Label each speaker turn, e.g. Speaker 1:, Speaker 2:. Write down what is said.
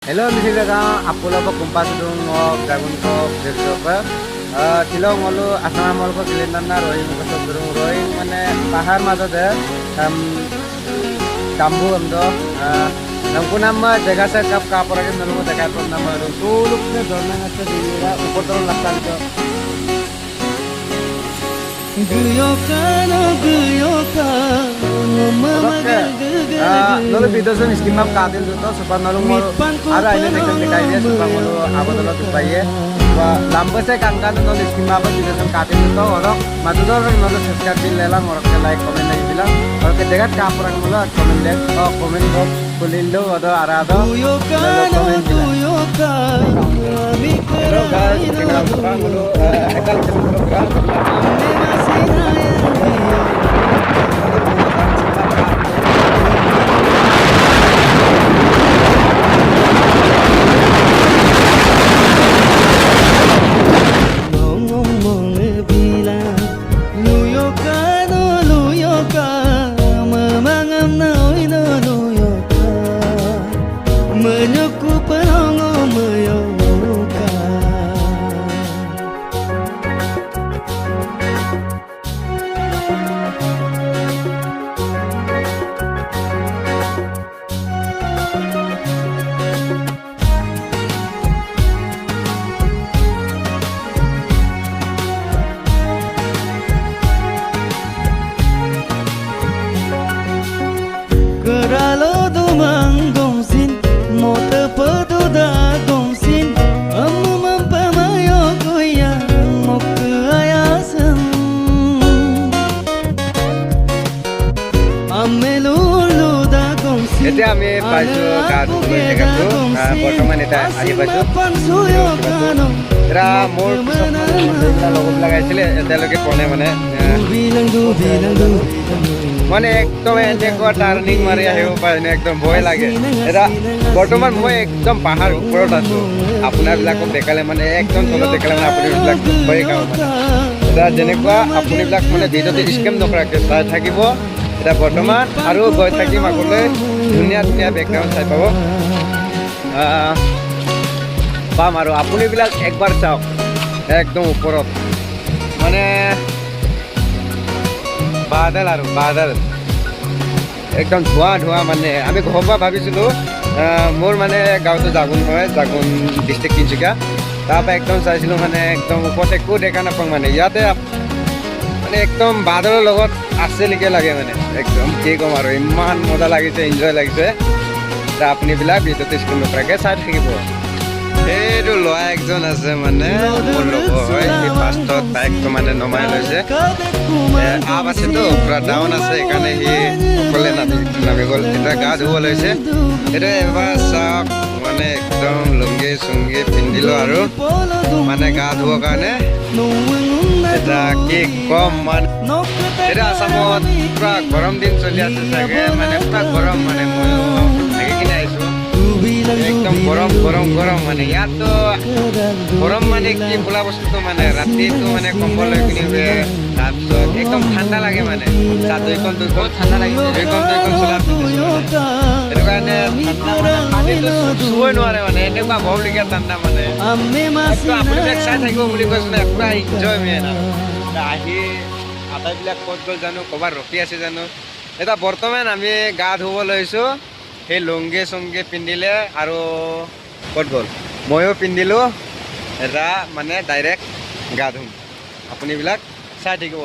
Speaker 1: Hello, Mr. Gaga, Apollo Kumpas Dung of Dragon Top, Developer. Tilong Molu, Asana Molko, Gilendana, Rowing, Rowing, and Pahar Mother there, Tambu and Dog, Nakunama, Jagasa Cup Kapara, and the Capon number 2, look the Dornan at the Divira, Upoto Lakanto. Nolo Peterson scheme of Kadil, Super Nolo, Ara Island ideas, Pamolo, Abodolo to Paye, Lambase Kankan, no scheme of Peterson Kadil, Matador, no Saskatchewan, Lela, or like comment Villa, or Kajagat Kapra, comment or comment box, Pulindo, or the Arado, Hello guys,
Speaker 2: Keralo dumang gongsin, motor petuda gongsin, mampamayo kuya mok ayasan, amelulu da gongsin.
Speaker 1: Jadi kami baju kado dekat tu, pertemuan itu aja baju. Era more kita logo lagai sile, itu lagi pone mana. মানে একদম এনেকুৱা turning মাৰি আহিব পাৰে একদম ভয় লাগে এটা বৰ্তমান মই একদম পাহাৰ ওপৰত আছো আপোনাৰবিলাকক দেখালে মানে একদম তলত দেখালে মানে আপোনাৰবিলাক ভয় খাব মানে এটা যেনেকুৱা আপোনাৰবিলাক মানে ভিডিঅ'তে স্কেম নকৰাকৈ চাই থাকিব এটা বৰ্তমান আৰু গৈ থাকিম আগলৈ ধুনীয়া ধুনীয়া বেকগ্ৰাউণ্ড চাই পাব পাম আৰু আপোনাৰবিলাক একবাৰ চাওক একদম ওপৰত মানে বাদল আৰু বাদল একদম ধোঁৱা ধোঁৱা মানে আমি ঘৰৰ পৰা ভাবিছিলোঁ মোৰ মানে গাঁৱটো জাগুন হয় জাগুন ডিষ্ট্ৰিক্ট তিনিচুকীয়া তাৰপৰা একদম চাইছিলোঁ মানে একদম ওপৰত একো দেখা নাপাওঁ মানে ইয়াতে মানে একদম বাদলৰ লগত আছে লিখে লাগে মানে একদম কি ক'ম আৰু ইমান মজা লাগিছে এনজয় লাগিছে আপুনিবিলাক ভিডিঅ'টো স্ক্ৰীন নকৰাকৈ চাই থাকিব এইটো ল'ৰা একজন আছে মানে মোৰ লগৰ হয় সেই ফাৰ্ষ্টত বাইকটো মানে নমাই লৈছে আপ আছেতো পুৰা ডাউন আছে সেইকাৰণে সি অকলে নামি গ'ল এতিয়া গা ধুব লৈছে এতিয়া এবাৰ চাওক মানে একদম লুংগি চুংগি পিন্ধিলোঁ আৰু মানে গা ধুবৰ কাৰণে এতিয়া কি ক'ম মানে এতিয়া আছামত পুৰা গৰম দিন চলি আছে চাগে মানে পুৰা গৰম মানে ময়ো থাকি কিনে আহিছোঁ একদম গৰম গৰম গৰম মানে ইয়াতো গৰম মানে কি বোলা বস্তুটো মানে ৰাতিটো মানে কম্বল লৈ কিনি তাৰপিছত একদম ঠাণ্ডা লাগে মানে দুইখন ঠাণ্ডা লাগে দুইখন চলা সেইটো কাৰণে পানীটো চুবই নোৱাৰে মানে এনেকুৱা ভৰলগীয়া ঠাণ্ডা মানে আপোনালোকে চাই থাকিব বুলি কৈছিলে পুৰা এনজয়মেণ্ট আহি আটাইবিলাক ক'ত গ'ল জানো ক'ৰবাত ৰখি আছে জানো এতিয়া বৰ্তমান আমি গা ধুব লৈছোঁ সেই লুংগি চুংগি পিন্ধিলে আৰু ক'ত গ'ল ময়ো পিন্ধিলোঁ এটা মানে ডাইৰেক্ট গা ধুম আপুনিবিলাক চাই থাকিব